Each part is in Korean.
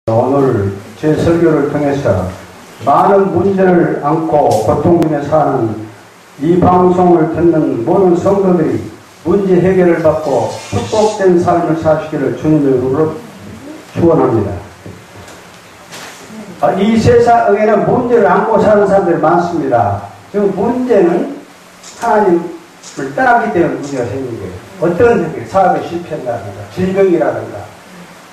오늘 제 설교를 통해서 많은 문제를 안고 고통 중에 사는 이 방송을 듣는 모든 성도들이 문제 해결을 받고 축복된 삶을 사시기를 주님의 이름으로 축원합니다. 이 세상에는 문제를 안고 사는 사람들이 많습니다. 그 문제는 하나님을 떠났기 때문에 문제가 생긴 거예요. 어떤 사업에 실패한다든가 질병이라든가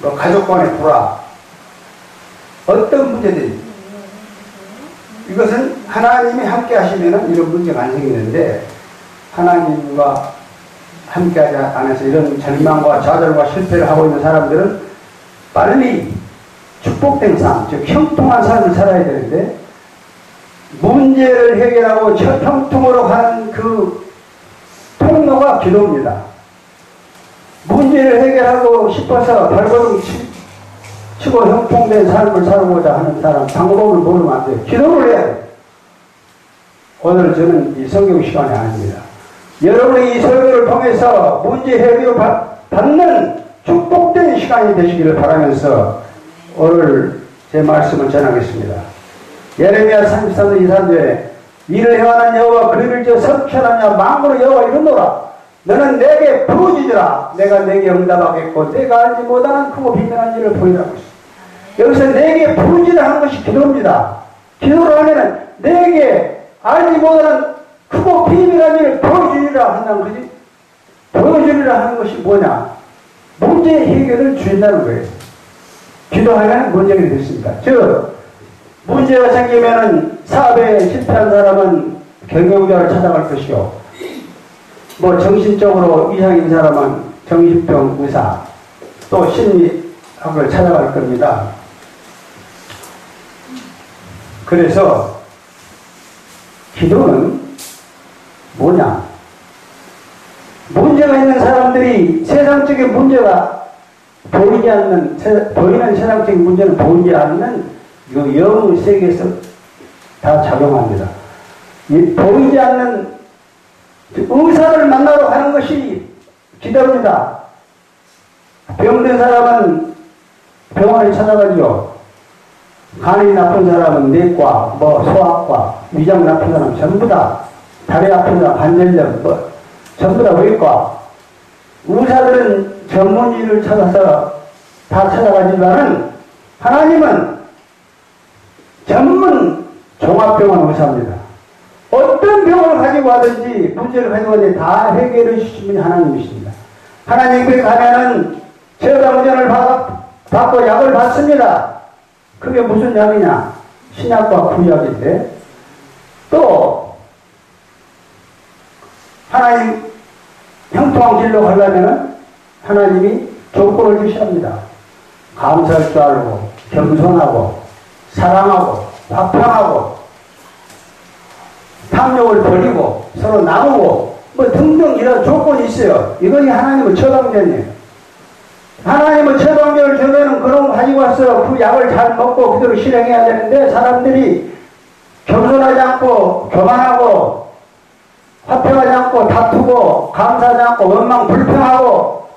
뭐 가족 간의 불화, 어떤 문제든지 이것은 하나님이 함께 하시면 이런 문제가 안 생기는데, 하나님과 함께하지 않아서 이런 절망과 좌절과 실패를 하고 있는 사람들은 빨리 축복된 삶, 즉 형통한 삶을 살아야 되는데, 문제를 해결하고 형통으로 가는 그 통로가 기도입니다. 문제를 해결하고 싶어서 발버둥 치고 형통된 삶을 살고자 하는 사람, 방법을 모르면 안 돼요. 기도를 해야 돼요. 오늘 저는 이 성경 시간이 아닙니다. 여러분이 이 설교를 통해서 문제 해결을 받는 축복된 시간이 되시기를 바라면서 오늘 제 말씀을 전하겠습니다. 예레미야 33장 2절에 이를 행하는 여호와 그를 저 성천하냐 망으로 여호와 이르노라. 너는 내게 부르짖으라. 내가 내게 응답하겠고 내가 알지 못하는 크고 비밀한 일을 보이라고 있습니다. 여기서 내게 부르짖으라 하는 것이 기도입니다. 기도를 하면은 내게 알지 못하는 크고 비밀한 일을 보여주리라 한다는 거지. 보여주리라 하는 것이 뭐냐? 문제 해결을 주인다는 거예요. 기도하면 문제가 됐습니다. 즉 문제가 생기면은 사업에 실패한 사람은 경영자를 찾아갈 것이요, 뭐 정신적으로 이상인 사람은 정신병 의사, 또 심리학을 찾아갈 겁니다. 그래서 기도는 뭐냐? 문제가 있는 사람들이 세상적인 문제가 보이는 세상적인 문제는 보이지 않는 이 영 세계에서 다 작용합니다. 이 보이지 않는 의사를 만나러 가는 것이 기도입니다. 병든 사람은 병원에 찾아가죠. 간이 나쁜 사람은 내과, 소아과, 위장 나쁜 사람 전부 다, 다리 아픈 사람 관절염, 전부 다 외과. 의사들은 전문의를 찾아서 다 찾아가지만은 하나님은 전문 종합병원 의사입니다. 어떤 병을 가지고 와든지 문제를 가지고 와든지 다 해결해 주시는 분이 하나님이십니다. 하나님께 가면은 처방전을 받고 약을 받습니다. 그게 무슨 약이냐? 신약과 구약인데, 또 하나님 형통한 길로 가려면은 하나님이 조건을 주셔야 합니다. 감사할 줄 알고, 겸손하고, 사랑하고, 화평하고, 탐욕을 버리고, 서로 나누고, 등등 이런 조건이 있어요. 이것이 하나님의 처방전이에요. 하나님의 처방전을 주면은 그런 거 가지고 와서 그 약을 잘 먹고 그대로 실행해야 되는데, 사람들이 겸손하지 않고, 교만하고, 화평하지 않고, 다투고, 감사하지 않고, 원망 불평하고,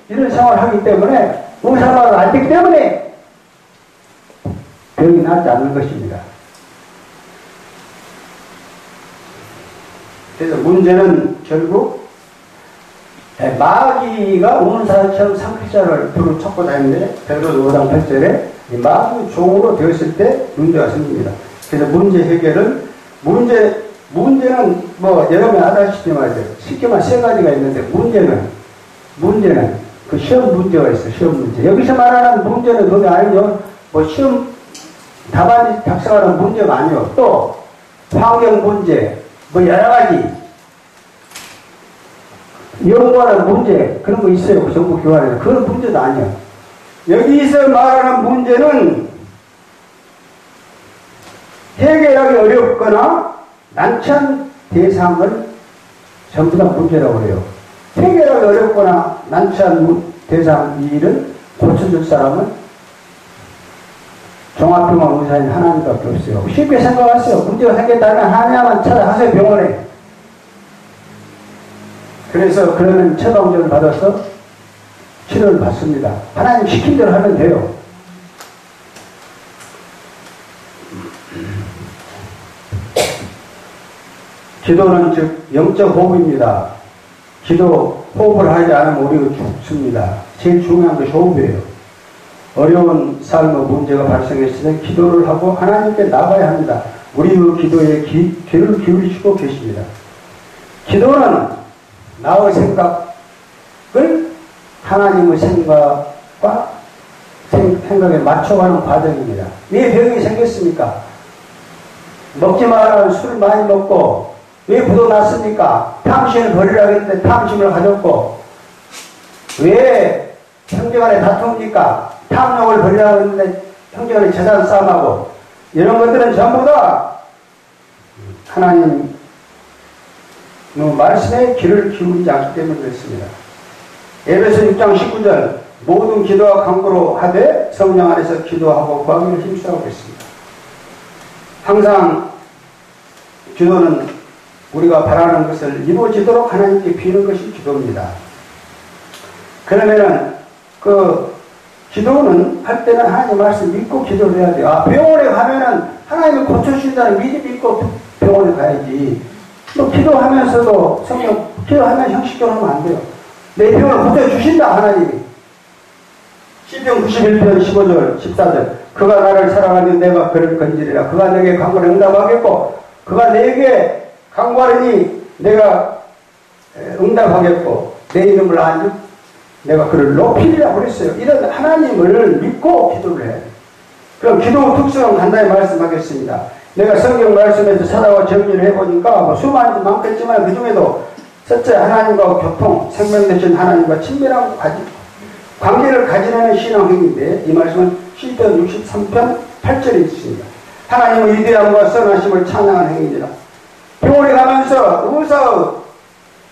이런 생활을 하기 때문에, 의사가 알기 때문에 병이 낫지 않는 것입니다. 그래서 문제는 결국 마귀가 우문사처럼 상피자를 두루 쳤고 다니는데, 베드로 5장 8절에 마귀 종으로 되었을 때 문제가 생깁니다. 그래서 문제 해결은 문제는 여러분이 아다시피 말이죠. 쉽게 말해 세 가지가 있는데, 문제는 그 시험 문제가 있어요. 시험 문제. 여기서 말하는 문제는 그게 아니죠. 시험 답안지 작성하는 문제가 아니요. 또 환경 문제, 여러 가지 연구하는 문제, 그런 거 있어요. 그 정부 교환에서. 그런 문제도 아니에요. 여기서 말하는 문제는 해결하기 어렵거나 난처한 대상을 전부 다 문제라고 해요. 해결하기 어렵거나 난처한 대상 이 일을 고쳐줄 사람은 종합병원 의사인 하나님밖에 없어요. 쉽게 생각하세요. 문제가 생겼다면 하나님만 찾아가세요, 병원에. 그래서 그러면 처방전을 받아서 치료를 받습니다. 하나님 시킨 대로 하면 돼요. 기도는 즉 영적 호흡입니다. 기도 호흡을 하지 않으면 우리가 죽습니다. 제일 중요한 것이 호흡이에요. 어려운 삶의 문제가 발생했을 때 기도를 하고 하나님께 나가야 합니다. 우리의 기도에 귀를 기울이시고 계십니다. 기도는 나의 생각을 하나님의 생각과 생각에 맞춰가는 과정입니다. 왜 병이 생겼습니까? 먹지 말라는 술을 많이 먹고 왜 부도 났습니까? 탐심을 버리라고 했는데 탐심을 가졌고 왜 형제간에 다툽니까? 탐욕을 버리라고 했는데 형제간에 재산 싸움하고 이런 것들은 전부 다 하나님 말씀에 귀를 기울이지 않기 때문에 그렇습니다. 에베소 6장 19절 모든 기도와 간구로 하되 성령 안에서 기도하고 구하기를 힘쓰라고 했습니다. 항상 기도는 우리가 바라는 것을 이루어지도록 하나님께 비는 것이 기도입니다. 그러면은 기도는 할 때는 하나님 말씀 믿고 기도를 해야 돼요. 병원에 가면은 하나님을 고쳐주신다는 믿음이 있고 병원에 가야지. 또 기도하면서도 성령 기도하면 형식적으로 하면 안 돼요. 내 병을 고쳐주신다 하나님이. 시편 91편 15절 14절 그가 나를 사랑하니 내가 그를 건지리라. 그가 내게 간구를 응답하겠고 그가 내게 간구하리니 내가 응답하겠고 내 이름을 아니 내가 그를 높이리라 그랬어요. 이런 하나님을 믿고 기도를 해야 돼요. 그럼 기도 특성은 간단히 말씀하겠습니다. 내가 성경 말씀에서 찾아와 정리를 해보니까 수많이 많겠지만 그 중에도 첫째 하나님과 교통, 생명 되신 하나님과 친밀한 관계를 가지려는 신앙행위인데 이 말씀은 시편 63편 8절에 있습니다. 하나님의 위대함과 선하심을 찬양하는 행위니라. 병원에 가면서 의사의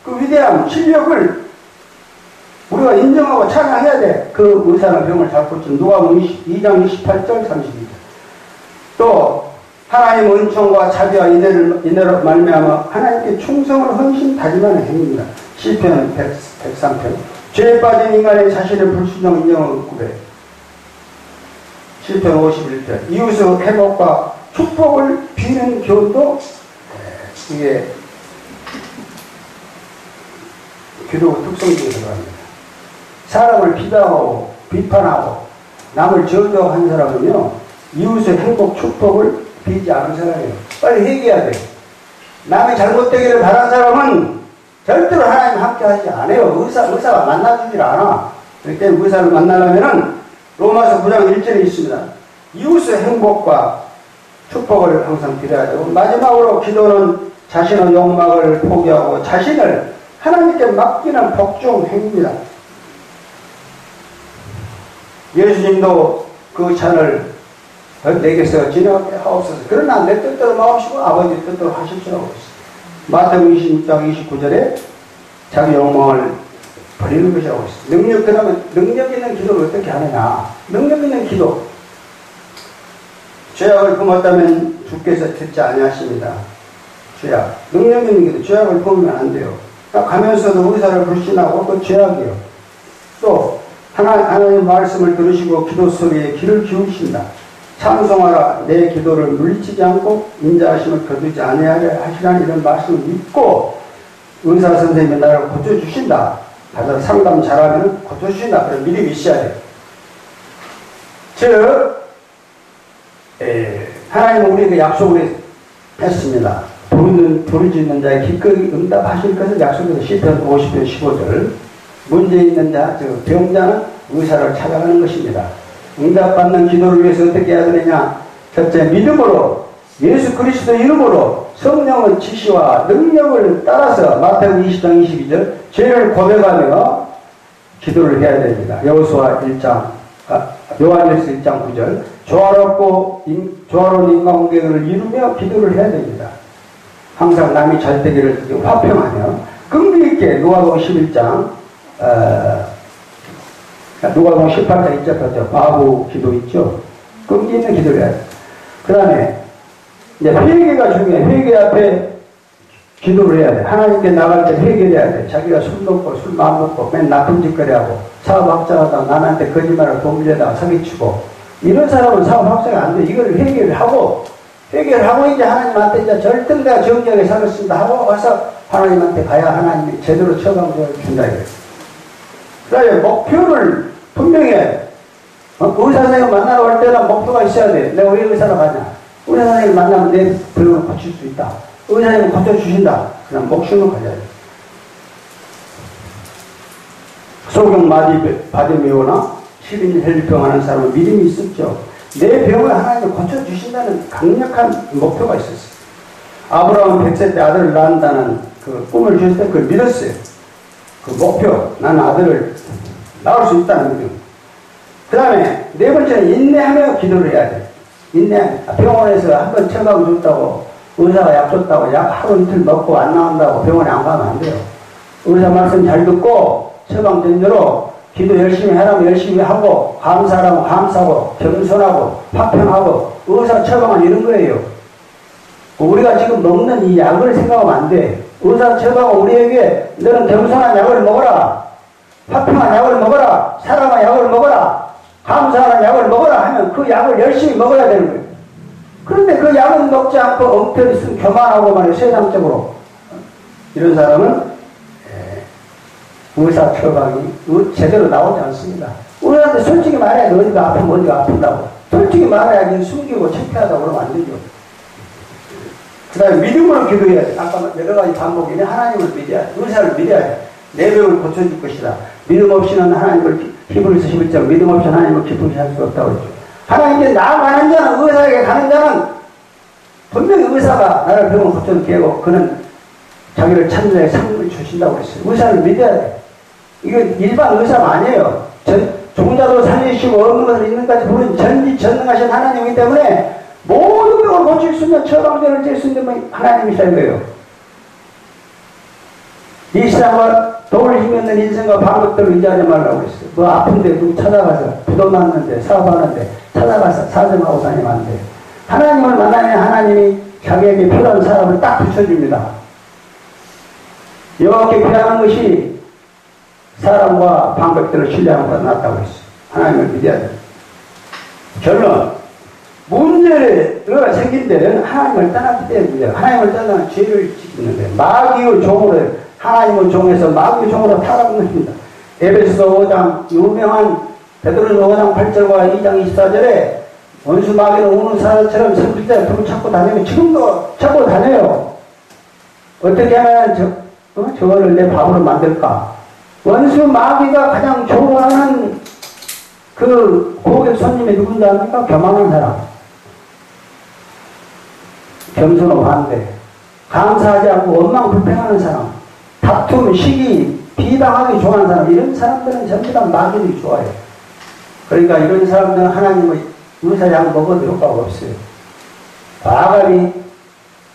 그 위대함, 실력을 우리가 인정하고 찬양해야 돼. 그 의사는 병을 잘 고치는 누가복음 2장 28절 32절. 또 하나님 은총과 자비와 인내로 말미암아 하나님께 충성을 헌신 다짐하는 행위입니다. 시편 103편 죄에 빠진 인간의 자신의 불순종 인정을 구해. 시편 51편 이웃의 회복과 축복을 비는 교훈도 이게 기도 특성 중에 들어갑니다. 사람을 비방하고 비판하고 남을 저주한 사람은요 이웃의 행복 축복을 비지 않은 사람이에요. 빨리 회개해야 돼요. 남이 잘못되기를 바란 사람은 절대로 하나님 함께 하지 않아요. 의사가 만나주질 않아. 그렇기 때문에 의사를 만나려면은 로마서 9장 1절에 있습니다. 이웃의 행복과 축복을 항상 빌어야 되고 마지막으로 기도는 자신의 욕망을 포기하고 자신을 하나님께 맡기는 복종 행위입니다. 예수님도 그 잔을 내게서 지나게 하옵소서. 그러나 내 뜻대로 마옵시고 아버지 뜻대로 하십시오. 마태복음 26장 29절에 자기 욕망을 버리는 것이라고 했습니다. 그러면 능력 있는 기도를 어떻게 하느냐. 능력 있는 기도. 죄악을 품었다면 주께서 듣지 아니하십니다. 죄악. 능력 있는 기도. 죄악을 품으면 안 돼요. 가면서도 의사를 불신하고 그 죄악이에요. 또 하나님 말씀을 들으시고 기도 소리에 귀를 기울이신다. 찬송하라. 내 기도를 물리치지 않고 인자하심을 거두지 아니하려 하시라는 이런 말씀을 믿고 의사 선생님이 나를 고쳐주신다. 가서 상담 잘하면 고쳐주신다. 그런 믿음이 있어야 돼요. 즉 하나님은 우리에게 약속을 했습니다. 부르짖는 자의 기꺼이 응답하실 것을 약속해서 시편 50편 15절 문제 있는 자, 즉 병자는 의사를 찾아가는 것입니다. 응답받는 기도를 위해서 어떻게 해야 되느냐? 첫째, 믿음으로 예수 그리스도 이름으로 성령의 지시와 능력을 따라서 마태복음 20장 22절 죄를 고백하며 기도를 해야 됩니다. 요한일서 1장 9절 조화로운 인간관계를 이루며 기도를 해야 됩니다. 항상 남이 잘 되기를 화평하며 끈기 있게 누가복음 11장 누가복음 18장 2절부터 바보 기도 있죠. 끈기 있는 기도를 해야 돼요. 그 다음에 이제 회개가 중요해요. 회개 앞에 기도를 해야 돼. 하나님께 나갈 때 회개해야 돼. 자기가 술 먹고 술 마음 먹고 맨 나쁜 짓거리 하고 사업학자하다 남한테 거짓말을 돈 빌려다가 사기치고 이런 사람은 사업학자가 안 돼. 이걸 회개를 하고 이제 하나님한테 이제 절대 내가 정직하게 살았습니다 하고 와서 하나님한테 가야 하나님이 제대로 처방을 준다 이거예요. 그다음에 목표를 분명히 의사 선생님 만나러 갈 때는 목표가 있어야 돼. 내가 왜 의사로 가냐? 의사 선생님 만나면 내 병을 고칠 수 있다. 의사 선생님 고쳐주신다. 그냥 목숨을 가져야 돼. 소경 바디메오나 12인 혈류병 하는 사람은 믿음이 있었죠. 내 병을 하나님이 고쳐주신다는 강력한 목표가 있었어요. 아브라함은 100세 때 아들을 낳는다는 그 꿈을 주실 때 그걸 믿었어요. 그 목표, 나는 아들을 낳을 수 있다는 믿음. 그 다음에 네 번째는 인내하며 기도를 해야 돼. 병원에서 한 번 처방 줬다고 의사가 약 줬다고 약 하루 이틀 먹고 안 나온다고 병원에 안 가면 안 돼요. 의사 말씀 잘 듣고 처방된 대로 기도 열심히 하라면 열심히 하고 감사하라면 감사하고 겸손하고 화평하고 의사 처방은 이런 거예요. 우리가 지금 먹는 이 약을 생각하면 안 돼. 의사 처방은 우리에게 너는 겸손한 약을 먹어라. 화평한 약을 먹어라. 사랑한 약을 먹어라. 감사하는 약을 먹어라 하면 그 약을 열심히 먹어야 되는 거예요. 그런데 그 약은 먹지 않고 엉터리 쓴 교만하고 말이에요. 세상적으로. 이런 사람은 의사 처방이 제대로 나오지 않습니다. 우리한테 솔직히 말해야 돼. 어디가 아프면 어디가 아픈다고. 솔직히 말해야지 숨기고 창피하다고 그러면 안 되죠. 그 다음에 믿음으로 기도해야 돼. 아까 여러 가지 반복이네. 하나님을 믿어야 돼. 의사를 믿어야 돼. 내 병을 고쳐줄 것이다. 믿음 없이는 하나님을 히브리서 11장 믿음 없이 하나님을 기쁘게 할 수 없다고 했죠. 하나님께 나아가는 자는 의사에게 가는 자는 분명히 의사가 나를 병을 고쳐줄게 하고 그는 자기를 찾는 자에게 상을 주신다고 했어요. 의사를 믿어야 돼. 이건 일반 의사가 아니에요. 종자도 살리시고 없는 것을 있는 까지 부른 전지전능하신 하나님이기 때문에 모든 병을 고칠 수 있는 처방전을 뗄 수 있는 하나님이셔야 돼요. 이 세상을 도울 힘 있는 인생과 방법대로 의지하지 말라고 했어요. 뭐 아픈데 누구 찾아가서 부도 났는데 사업하는데 찾아가서 사정하고 다니면 안 돼요. 하나님을 만나면 하나님이 자기에게 필요한 사람을 딱 붙여줍니다. 이렇게 필요한 것이 사람과 방법대로 신뢰하는 것보다 낫다고 했어요. 하나님을 믿어야 돼요. 결론, 문제가 생긴 데는 하나님을 떠났기 때문에 하나님을 떠나면 죄를 짓는 거예요. 마귀의 종으로 하나님의 종에서 마귀의 종으로 타락합니다. 에베소서 5장 유명한 베드로서 5장 8절과 2장 24절에 원수 마귀는 우는 사람처럼 선지자의 불을 찾고 다니면 지금도 찾고 다녀요. 어떻게 하면 저거를 내 밥으로 만들까? 원수 마귀가 가장 좋아하는 그 고객 손님이 누군지 압니까? 교만한 사람. 겸손하고 반대. 감사하지 않고 원망 불평하는 사람. 다툼, 시기, 비방하기 좋아하는 사람. 이런 사람들은 전부 다 마귀들이 좋아해요. 그러니까 이런 사람들은 하나님의 의사약 먹어도 효과가 없어요. 과감히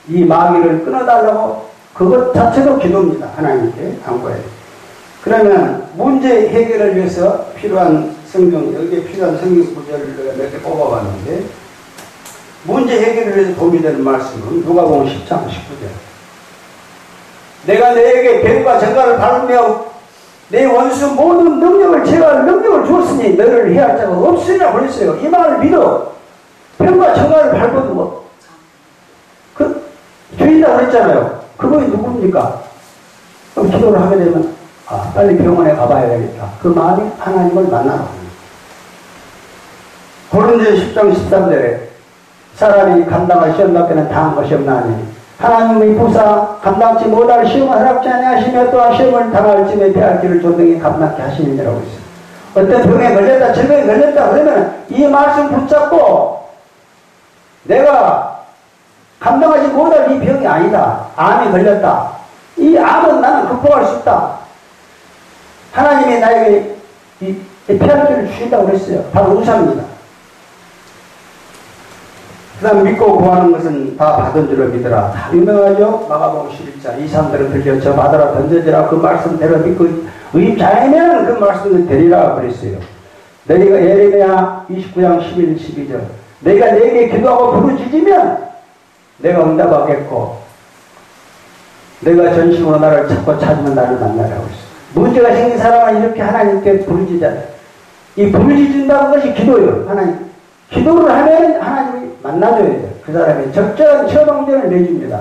이 마귀를 끊어달라고 그것 자체도 기도입니다. 하나님께 간구해야 돼요. 그러면 문제 해결을 위해서 필요한 성경, 여기에 필요한 성경 구절을 몇 개 뽑아봤는데 문제 해결을 위해서 도움이 되는 말씀은 누가복음 10장 19절. 내가 너에게 뱀과 정갈을 밟으며 내 원수 모든 능력을 제가 능력을 주었으니 너를 해할 자가 없으리라고 그랬어요. 이 말을 믿어. 뱀과 정갈을 밟아도 뭐 죄인이라고 그랬잖아요. 그분이 누굽니까? 그럼 기도를 하게 되면 빨리 병원에 가봐야 되겠다. 그 마음이 하나님을 만나는 겁니다. 고린도서 10장 13절에 사람이 감당할 시험밖에는 당한 것이 없나니 하나님의 부사 감당치 못할 시험을 허락지 아니하시며 또한 시험을 당할 쯤에 대할 길을 조등히 감당케 하시느니라고 했어요. 어떤 병에 걸렸다 질병에 걸렸다 그러면 이 말씀 붙잡고 내가 감당하지 못할 이 병이 아니다. 암이 걸렸다. 이 암은 나는 극복할 수 있다. 하나님이 나에게 이 피할 길을 주신다고 그랬어요. 바로 우상입니다. 그 다음 믿고 구하는 것은 다 받은 줄로 믿으라. 다 유명하죠? 마가복음 11장. 이 사람들은 들려 저 바다라 던져지라. 그 말씀대로 믿고 의입자이면 그 말씀을 되리라 그랬어요. 너희가 예레미야 29장 11, 12절. 너희가 내게 기도하고 부르짖으면 내가 응답하겠고 내가 전심으로 나를 찾고 찾으면 나를 만나라고 했어. 문제가 생긴 사람은 이렇게 하나님께 부르짖잖아요. 이 부르짖는다는 것이 기도예요. 하나님. 기도를 하면 하나님이 만나줘야 돼요. 그 사람의 적절한 처방전을 내줍니다.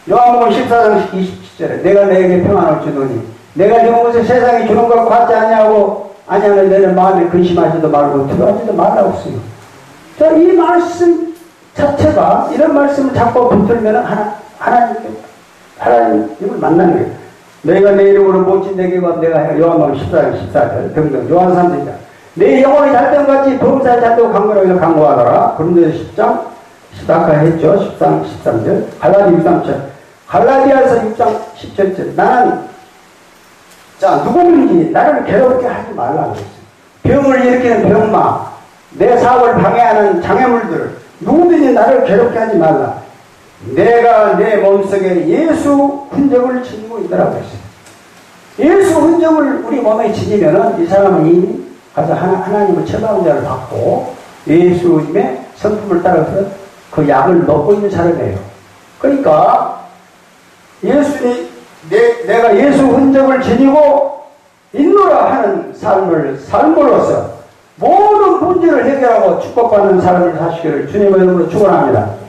요한복음 14장 27절에 내가 너에게 평안을 주노니 내가 주는 것을 세상이 주는 것 같지 않냐고 아니하면 너는 마음에 근심하지도 말고 두려워하지도 말라고 했어요. 자, 이 말씀 자체가 이런 말씀을 자꾸 붙들면 하나님을 만나는 거예요. 너희가 내 이름으로 모친 내게 와 내가 요한복음 14장 14절 등등 요한 3장 내 영혼이 잘됨같이 범사에 잘되고 강건하기를 강구하더라. 그런데 10장 아까 했죠. 13, 13절 갈라디 6장 갈라디아서 6장 10절 나는 자 누구든지 나를 괴롭게 하지 말라고 했어요. 병을 일으키는 병마 내 사업을 방해하는 장애물들 누구든지 나를 괴롭게 하지 말라. 내가 내 몸속에 예수 흔적을 지니고 있더라고 했어요. 예수 흔적을 우리 몸에 지니면은 이 사람은 이미 가서 하나님의 처방자를 받고 예수님의 성품을 따라서 그 약을 먹고 있는 사람이에요. 그러니까 예수님 내가 예수 흔적을 지니고 있노라 하는 삶을 삶으로써 모든 문제를 해결하고 축복받는 삶을 사시기를 주님의 이름으로 축원합니다.